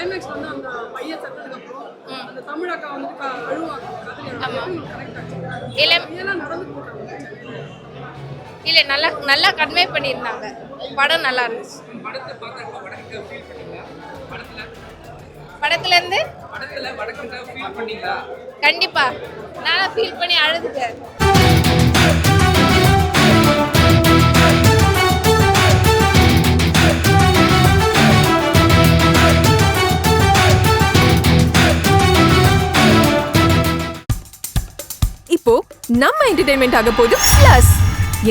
Climax வந்து அந்த பையன் செத்ததுக்கு அப்புறம் அந்த தமிழ் அக்கா வந்து அழுவாங்க. இல்லை இதெல்லாம் நடந்து போட்டாங்க. இல்லை நல்லா நல்லா கன்வே பண்ணியிருந்தாங்க. படம் நல்லா இருந்துச்சு. படத்துலேருந்து கண்டிப்பா நான் ஃபீல் பண்ணி அழுதுட்டேன். இப்போ நம்ம என்டர்டெயின்மெண்ட் ஆக போகுது பிளஸ்.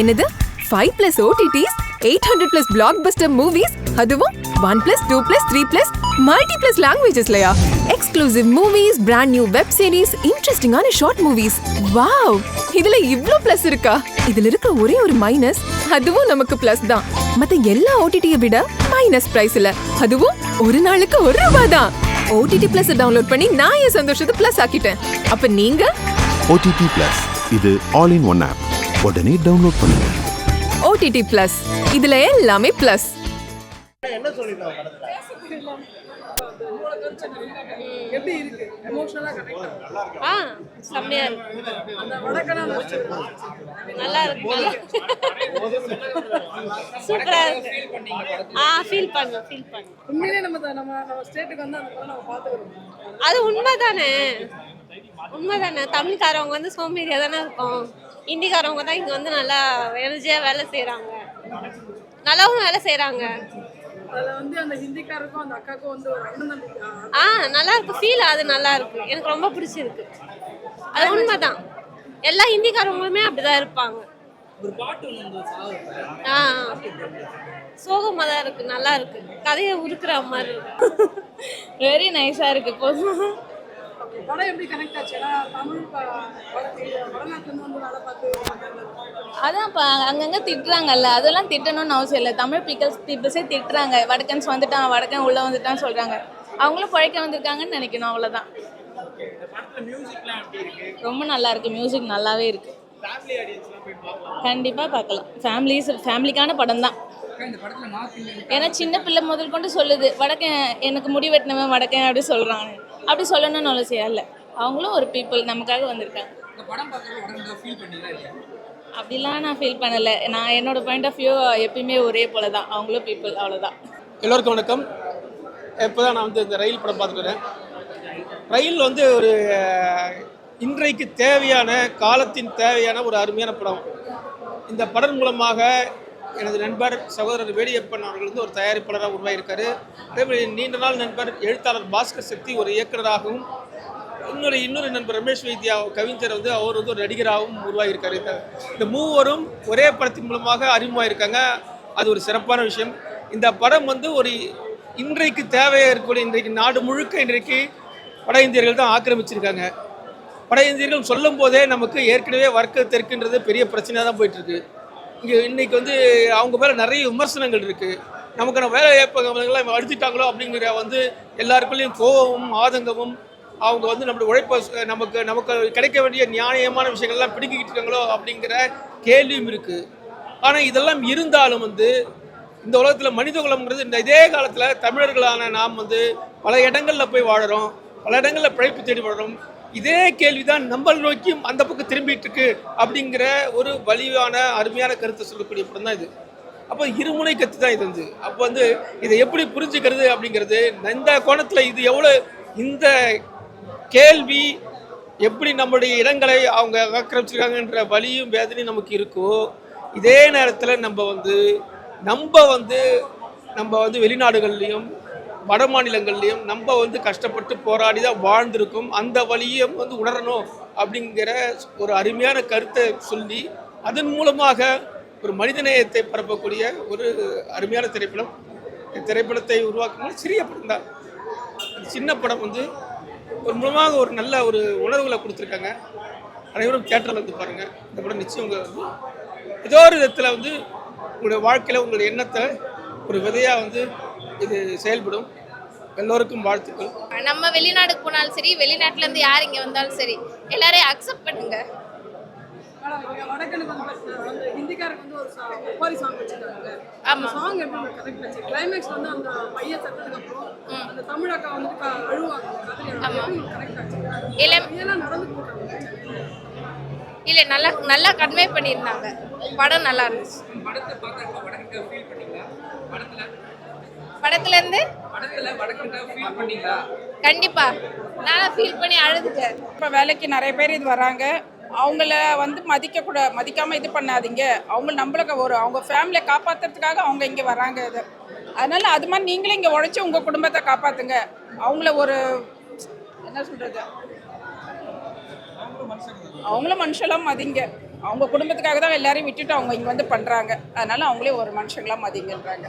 என்னது 5+ OTTs, 800+ பிளாக்பஸ்டர் மூவிஸ், அதுவும் 1+, 2+, 3+, மல்டி+ லாங்குவேஜஸ்லயா? Exclusive movies, brand new web series, இன்ட்ரெஸ்டிங்கான ஷார்ட் மூவிஸ். வாவ், இதுல இவ்ளோ பிளஸ் இருக்கா? இதுல இருக்க ஒரே ஒரு மைனஸ், அதுவும் நமக்கு பிளஸ் தான். மத்த எல்லா OTT-ய விட மைனஸ் பிரைஸ்ல, அதுவும் ஒரு நாளுக்கு ₹1 தான். OTT Plus டவுன்லோட் பண்ணி நான் என் சந்தோஷத்தை பிளஸ் ஆக்கிட்டேன். அப்ப நீங்க OTT Plus இது ஆல் இன் ஒன் ஆப். உடனே டவுன்லோட் பண்ணுங்க. OTT Plus இதுல எல்லாமே பிளஸ். என்ன சொல்லிருக்காங்க படத்துல? எப்படி இருக்கு? எமோஷனலா கனெக்ட் செம்மையா இருக்கு. அந்த வடக்கனா நல்லா இருக்கு. சூப்பரா இருக்கு. ஃபீல் பண்ணு. உண்மையிலேயே நம்ம ஸ்டேட்டுக்கு வந்து அந்த படம் நம்ம பார்த்துக்கிறோம். அது உண்மைதானே. தமிழ்காரவங்க வந்து சோம்பேறியா தானே இருக்கும். ஹிந்திக்காரவங்க தான் இங்க வந்து நல்லா எனர்ஜியா வேலை செய்யறாங்க. நல்லாவும் வேலை செய்யறாங்க. அதுல வந்து அந்த ஹிந்திக்காரருக்கும் அந்த அக்காவுக்கும் வந்து ஒரு அண்ணன் நல்லா இருக்கு. ஃபீல் அது நல்லா இருக்கு. எனக்கு ரொம்ப பிடிச்சிருக்கு. அது உண்மைதான். எல்லா ஹிந்திக்காரவங்களுமே அப்படிதான் இருப்பாங்க. ஒரு பாட்டு சோகமா தான் இருக்கு. நல்லா இருக்கு. கதையை உருக்குற மாதிரி இருக்கு. வெரி நைஸா இருக்கு. போதும். படம் எப்படி கனெக்ட் ஆச்சு? தமிழ் வடநாட்டுல வந்து வேலை பார்த்து அதான் இப்போ அங்கங்கே திட்டுறாங்கல்ல, அதெல்லாம் திட்டணும்னு அவசியம் இல்லை. தமிழ் பீப்புள்ஸே திட்டுறாங்க. வடக்கன்ஸ் வந்துட்டான், வடக்கன் உள்ளே வந்துட்டான்னு சொல்கிறாங்க. அவங்களும் பழைக்க வந்திருக்காங்கன்னு நினைக்கணும், அவ்வளோதான். ரொம்ப நல்லா இருக்கு. மியூசிக் நல்லாவே இருக்கு. கண்டிப்பாக பார்க்கலாம். ஃபேமிலிக்கான படம் தான். ஏன்னா சின்ன பிள்ளை முதல் கொண்டு சொல்லுது வடக்கன், எனக்கு முடி வெட்டினவன் வடக்கன் அப்படி சொல்கிறாங்க. அப்படி சொல்லணும்னு அவசியம் இல்லை. அவங்களும் ஒரு பீப்புள், நமக்காக வந்திருக்காங்க. அப்படிலாம் நான் ஃபீல் பண்ணலை. நான் என்னோட பாயிண்ட் ஆஃப் வியூ எப்பயுமே ஒரே போல தான். அவங்களும் பீப்புள், அவ்வளோதான். எல்லோருக்கும் வணக்கம். இப்போ தான் நான் வந்து இந்த ரயில் படம் பார்த்துக்கிறேன். ரயில் வந்து ஒரு இன்றைக்கு தேவையான காலத்தின் தேவையான ஒரு அருமையான படம். இந்த படம் மூலமாக எனது நண்பர் சகோதரர் வேடியப்பன் அவர்கள் வந்து ஒரு தயாரிப்பாளராக உருவாகியிருக்காரு. அதேமாதிரி நீண்ட நாள் நண்பர் எழுத்தாளர் பாஸ்கர் சக்தி ஒரு இயக்குநராகவும், இன்னொரு நண்பர் ரமேஷ் வைத்தியா கவிஞர் வந்து அவர் வந்து ஒரு நடிகராகவும் உருவாகியிருக்காரு. இந்த மூவரும் ஒரே படத்தின் மூலமாக அறிமுகமாயிருக்காங்க. அது ஒரு சிறப்பான விஷயம். இந்த படம் வந்து ஒரு இன்றைக்கு தேவையாக இருக்கக்கூடிய, இன்றைக்கு நாடு முழுக்க இன்றைக்கு வட இந்தியர்கள் தான் ஆக்கிரமிச்சிருக்காங்க. வட இந்தியர்கள் சொல்லும் போதே நமக்கு ஏற்கனவே வர்க்க தெற்குன்றது பெரிய பிரச்சனையாக தான் போயிட்டுருக்கு. இங்கே இன்றைக்கி வந்து அவங்க மேலே நிறைய விமர்சனங்கள் இருக்குது. நமக்கான வேலை வாய்ப்புகள்லாம் அடிச்சுட்டாங்களோ அப்படிங்கிற வந்து எல்லாருக்குள்ளேயும் கோபமும் ஆதங்கமும், அவங்க வந்து நம்மளுடைய உழைப்பை நமக்கு கிடைக்க வேண்டிய நியாயமான விஷயங்கள்லாம் பிடிக்கிட்டு இருக்காங்களோ அப்படிங்கிற கேள்வியும் இருக்குது. ஆனால் இதெல்லாம் இருந்தாலும் வந்து இந்த உலகத்தில் மனித குலம்ங்கிறது இந்த இதே காலத்தில் தமிழர்களான நாம் வந்து பல இடங்களில் போய் வாழறோம், பல இடங்களில் பிழைப்பு தேடி வாழறோம். இதே கேள்விதான் நம்ம நோக்கியும் அந்த பக்கம் திரும்பிட்டு இருக்கு அப்படிங்கிற ஒரு வலிவான அருமையான கருத்தை சொல்லக்கூடிய படம் தான் இது. அப்போ இருமுனை கத்து தான் இது வந்து. அப்போ வந்து இதை எப்படி புரிஞ்சுக்கிறது அப்படிங்கிறது இந்த கோணத்தில் இது எவ்வளோ இந்த கேள்வி எப்படி நம்முடைய இடங்களை அவங்க ஆக்கிரமிச்சிருக்காங்கன்ற வலியும் வேதனையும் நமக்கு இருக்கோ, இதே நேரத்தில் நம்ம வந்து வெளிநாடுகள்லையும் வட மாநிலங்கள்லையும் நம்ம வந்து கஷ்டப்பட்டு போராடி தான் வாழ்ந்திருக்கும். அந்த வழியும் வந்து உணரணும் அப்படிங்கிற ஒரு அருமையான கருத்தை சொல்லி அதன் மூலமாக ஒரு மனிதநேயத்தை பரப்பக்கூடிய ஒரு அருமையான திரைப்படம். திரைப்படத்தை உருவாக்கணும் சிறிய படம் தான். சின்ன படம் வந்து ஒரு மூலமாக ஒரு நல்ல ஒரு உணர்வுகளை கொடுத்துருக்காங்க. அனைவரும் தியேட்டரில் வந்து பாருங்கள். இந்த படம் நிச்சயம் உங்கள் வந்து ஏதோ ஒரு விதத்தில் வந்து உங்களுடைய வாழ்க்கையில் உங்களுடைய எண்ணத்தை ஒரு விதையாக வந்து இது செயல்படும். எல்லோருக்கும் வாழ்த்துக்கள். நம்ம வெளிநாடுக்கு போனாலும் சரி, வெளிநாட்டுல இருந்து யார் இங்க வந்தாலும் சரி, எல்லாரையும் அக்செப்ட் பண்ணுங்க. வடக்கனுக்கு வந்து ஹிந்திக்காரருக்கு வந்து ஒரு ஒப்பாரி சாங் வச்சிருக்காங்க. அந்த சாங் எப்படி கனெக்ட் ஆச்சு? கிளைமேக்ஸ் வந்து அந்த பையன் செத்ததுக்கு அப்புறம் அந்த தமிழ் அக்கா வந்து அழுவாங்க. கனெக்ட் ஆச்சு. இதெல்லாம் நடந்து போட்டாங்க. இல்லை நல்லா கன்வே பண்ணியிருந்தாங்க. படம் நல்லா இருந்துச்சு. படத்துலேருந்து கண்டிப்பா நான் ஃபீல் பண்ணி அழுதுட்டேன். இப்போ வேலைக்கு நிறைய பேர் இது வராங்க. அவங்கள வந்து மதிக்காமல் இது பண்ணாதீங்க. அவங்க நம்மளுக்கு அவங்க ஃபேமிலியை காப்பாற்றுறதுக்காக அவங்க இங்கே வராங்க. இது அதனால் அது மாதிரி நீங்களும் இங்கே உழைச்சி உங்கள் குடும்பத்தை காப்பாற்றுங்க. அவங்கள ஒரு என்ன சொல்கிறது, அவங்களும் மனுஷெல்லாம் மதிங்க. அவங்க குடும்பத்துக்காக தான் எல்லாரையும் விட்டுட்டு அவங்க இங்கே வந்து பண்ணுறாங்க. அதனால அவங்களே ஒரு மனுஷங்களாம் மதிங்கன்றாங்க.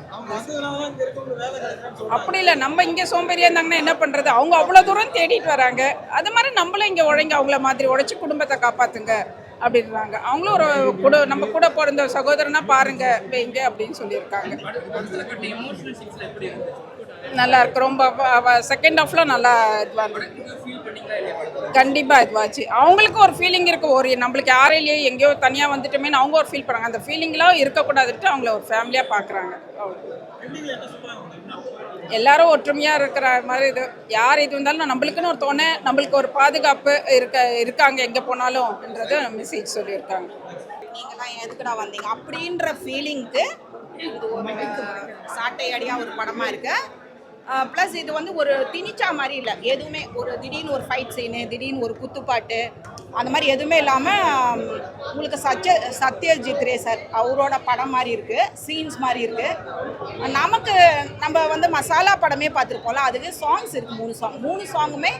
அப்படி இல்லை, நம்ம இங்கே சோம்பேறியாக இருந்தாங்கன்னா என்ன பண்ணுறது? அவங்க அவ்வளோ தூரம் தேடிட்டு வராங்க. அது மாதிரி நம்மளும் இங்கே உழைங்க, அவங்கள மாதிரி உழைச்சி குடும்பத்தை காப்பாற்றுங்க அப்படின்றாங்க. அவங்களும் ஒரு நம்ம கூட பிறந்த சகோதரனா பாருங்க வைங்க அப்படின்னு சொல்லியிருக்காங்க. நல்லா இருக்கு. ரொம்ப செகண்ட் ஹாஃப்ல நல்லா இதுவாக கண்டிப்பாக இதுவாச்சு. அவங்களுக்கும் ஒரு ஃபீலிங் இருக்குது. ஒரு நம்மளுக்கு யாரையிலேயே எங்கேயோ தனியாக வந்துட்டோமேனு அவங்க ஒரு ஃபீல் பண்ணுறாங்க. அந்த ஃபீலிங்லாம் இருக்கக்கூடாதுன்ட்டு அவங்கள ஒரு ஃபேமிலியாக பார்க்குறாங்க. எல்லாரும் ஒற்றுமையாக இருக்கிற மாதிரி இது யார் இது இருந்தாலும் நம்மளுக்குன்னு ஒரு தோணை, நம்மளுக்கு ஒரு பாதுகாப்பு இருக்காங்க எங்கே போனாலும்ன்றது மெசேஜ் சொல்லியிருக்காங்க. நீங்களாம் எதுக்குடா வந்தீங்க அப்படின்ற ஃபீலிங்க்கு இது ஒரு சாட்டையடியாக ஒரு படமாக இருக்குது. ப்ளஸ் இது வந்து ஒரு திணிச்சா மாதிரி இல்லை. எதுவுமே ஒரு திடீர்னு ஒரு ஃபைட் சீனு, திடீர்னு ஒரு குத்துப்பாட்டு, அந்த மாதிரி எதுவுமே இல்லாமல் உங்களுக்கு சத்யஜித் ரே சார் அவரோட படம் மாதிரி இருக்குது, சீன்ஸ் மாதிரி இருக்குது. நம்ம வந்து மசாலா படமே பார்த்துருப்போம்ல, அதுக்கு சாங்ஸ் இருக்குது. 3 சாங்குமே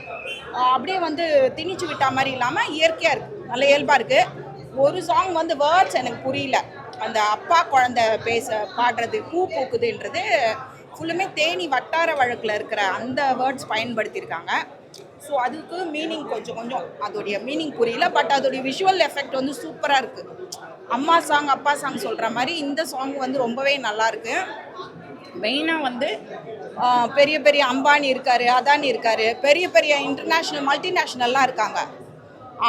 அப்படியே வந்து திணிச்சு விட்டா மாதிரி இல்லாமல் இயற்கையாக இருக்குது, நல்ல இயல்பாக இருக்குது. ஒரு சாங் வந்து வேர்ட்ஸ் எனக்கு புரியல. அந்த அப்பா குழந்தை பாடுறது பூ பூக்குதுன்றது ஃபுல்லுமே தேனி வட்டார வழக்கில் இருக்கிற அந்த வேர்ட்ஸ் பயன்படுத்தியிருக்காங்க. ஸோ அதுக்கு மீனிங் கொஞ்சம் அதோடைய மீனிங் புரியல. பட் அதோடைய விஷுவல் எஃபெக்ட் வந்து சூப்பராக இருக்குது. அம்மா சாங் அப்பா சாங் சொல்கிற மாதிரி இந்த சாங் வந்து ரொம்பவே நல்லாயிருக்கு. மெயினாக வந்து பெரிய பெரிய அம்பானி இருக்கார், அதானி இருக்கார், பெரிய பெரிய இன்டர்நேஷ்னல் மல்டிநேஷ்னல்லாம் இருக்காங்க.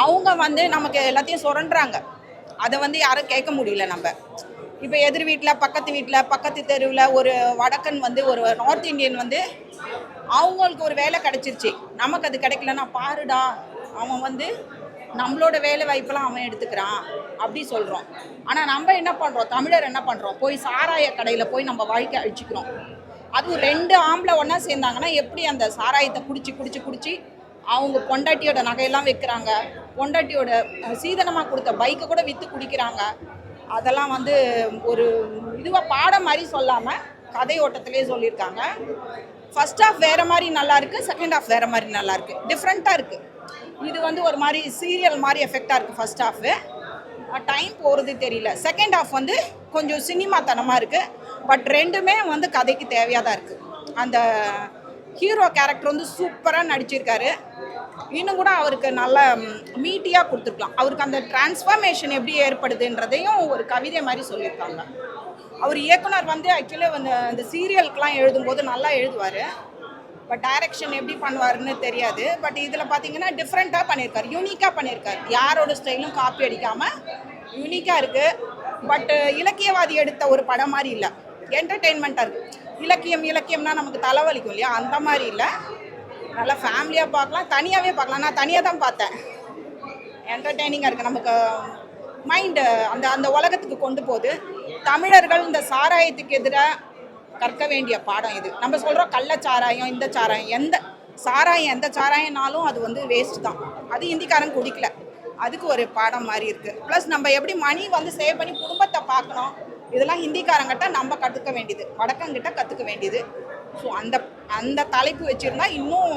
அவங்க வந்து நமக்கு எல்லாத்தையும் சுரண்டுறாங்க. அதை வந்து யாரும் கேட்க முடியல. நம்ம இப்போ எதிர் வீட்டில் பக்கத்து தெருவில் ஒரு வடக்கன் வந்து ஒரு நார்த் இந்தியன் வந்து அவங்களுக்கு ஒரு வேலை கிடச்சிருச்சு, நமக்கு அது கிடைக்கலன்னா பாருடா அவன் வந்து நம்மளோட வேலை வாய்ப்பெல்லாம் அவன் எடுத்துக்கிறான் அப்படி சொல்கிறோம். ஆனால் நம்ம என்ன பண்ணுறோம், தமிழர் என்ன பண்ணுறோம், போய் சாராய கடையில் போய் நம்ம வாழ்க்கை அழிச்சிக்கிறோம். அதுவும் 2 ஆம்பளை ஒன்றா சேர்ந்தாங்கன்னா எப்படி அந்த சாராயத்தை குடிச்சு அவங்க பொண்டாட்டியோட நகையெல்லாம் வைக்கிறாங்க, பொண்டாட்டியோட சீதனமாக கொடுத்த பைக்கை கூட விற்று குடிக்கிறாங்க. அதெல்லாம் வந்து ஒரு இதுவாக பாடம் மாதிரி சொல்லாமல் கதை ஓட்டத்திலே சொல்லியிருக்காங்க. ஃபர்ஸ்ட் ஹாஃப் வேறு மாதிரி நல்லாயிருக்கு, செகண்ட் ஹாஃப் வேறு மாதிரி நல்லாயிருக்கு, டிஃப்ரெண்ட்டாக இருக்குது. இது வந்து ஒரு மாதிரி சீரியல் மாதிரி எஃபெக்டாக இருக்குது. ஃபர்ஸ்ட் ஹாஃபு டைம் போகிறது தெரியல. செகண்ட் ஹாஃப் வந்து கொஞ்சம் சினிமாத்தனமாக இருக்குது. பட் ரெண்டுமே வந்து கதைக்கு தேவையாக தான் இருக்குது. அந்த ஹீரோ கேரக்டர் வந்து சூப்பராக நடிச்சிருக்காரு. இன்னும் கூட அவருக்கு நல்ல மீட்டியாக கொடுத்துருக்கலாம். அவருக்கு அந்த டிரான்ஸ்ஃபர்மேஷன் எப்படி ஏற்படுதுன்றதையும் ஒரு கவிதை மாதிரி சொல்லியிருக்காங்க. அவர் இயக்குனர் வந்து ஆக்சுவலி வந்து அந்த சீரியலுக்கெலாம் எழுதும்போது நல்லா எழுதுவார். பட் டைரக்ஷன் எப்படி பண்ணுவாருன்னு தெரியாது. பட் இதில் பார்த்தீங்கன்னா டிஃப்ரெண்ட்டாக பண்ணியிருக்காரு, யூனிக்காக பண்ணியிருக்காரு. யாரோட ஸ்டைலும் காப்பி அடிக்காமல் யூனிக்காக இருக்குது. பட் இலக்கியவாதி எடுத்த ஒரு படம் மாதிரி இல்லை, என்டர்டெயின்மெண்ட்டாக இருக்குது. இலக்கியம்னா நமக்கு தலைவலிக்கும் இல்லையா, அந்த மாதிரி இல்லை. நல்லா ஃபேமிலியாக பார்க்கலாம், தனியாகவே பார்க்கலாம். நான் தனியாக தான் பார்த்தேன். என்டர்டெய்னிங்காக இருக்குது. நமக்கு மைண்டு அந்த உலகத்துக்கு கொண்டு போகுது. தமிழர்கள் இந்த சாராயத்துக்கு எதிராக கற்க வேண்டிய பாடம் இது. நம்ம சொல்கிறோம் கள்ளச்சாராயம், இந்த சாராயம், எந்த சாராயம்னாலும் அது வந்து வேஸ்ட் தான். அது ஹிந்திக்காரன் குடிக்கல, அதுக்கு ஒரு பாடம் மாதிரி இருக்குது. ப்ளஸ் நம்ம எப்படி மணி வந்து சேவ் பண்ணி குடும்பத்தை பார்க்கணும், இதெல்லாம் ஹிந்திக்காரங்கிட்ட நம்ம கற்றுக்க வேண்டியது, வடக்கங்கிட்ட கற்றுக்க வேண்டியது. ஸோ அந்த தலைப்பு வச்சுருந்தா இன்னும்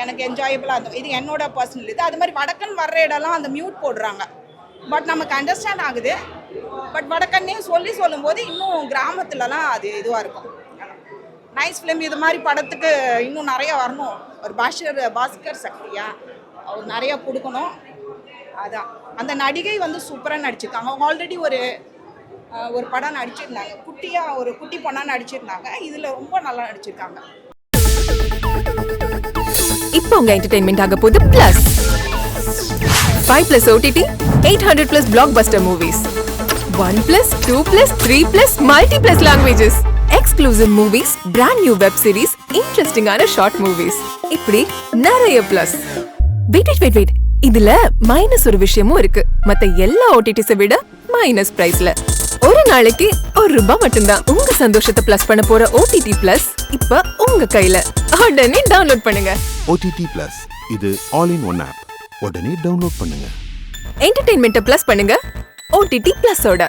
எனக்கு என்ஜாயபிளாக இருந்தோம். இது என்னோட பர்சனல் இது. அது மாதிரி வடக்கன் வர்ற இடம்லாம் அந்த மியூட் போடுறாங்க. பட் நமக்கு அண்டர்ஸ்டாண்ட் ஆகுது. பட் வடக்கன்னே சொல்லும்போது இன்னும் கிராமத்துலலாம் அது இதுவாக இருக்கும். Nice film. இது மாதிரி படத்துக்கு இன்னும் நிறையா வரணும். ஒரு பாஸ்கர் சக்தியா அவர் நிறையா கொடுக்கணும். அதான் அந்த நடிகை வந்து சூப்பராக நடிச்சிருக்காங்க. அவங்க ஆல்ரெடி ஒரு படம் நடிச்சிருந்தாங்க, ஒரு குட்டி பொண்ணாக நடிச்சிருந்தாங்க. இதில் ரொம்ப நல்லா நடிச்சிருக்காங்க. இப்போ உங்க என்டர்டெயின்மெண்ட் ஆக போகுது plus. 5+ OTT, 800+ blockbuster movies. 1+, 2+, 3+, multi+ languages. Exclusive movies, brand new web series, interesting short movies. இப்படி நிறைய ப்ளஸ். Wait. இதுல மைனஸ் ஒரு விஷயமும் இருக்கு. மத்த எல்லா ஓடிடிஸை விட மைனஸ் பிரைஸ்ல. ஒரு நாளைக்கு ₹1 மட்டும்தான். உங்க சந்தோஷத்தை பிளஸ் பண்ண போற OTT Plus இப்ப உங்க கையில. உடனே டவுன்லோட் பண்ணுங்க. OTT Plus இது ஆல் இன் ஒன் ஆப். உடனே டவுன்லோட் பண்ணுங்க. என்டர்டெயின்மெண்ட்டை பிளஸ் பண்ணுங்க OTT Plus ஓட.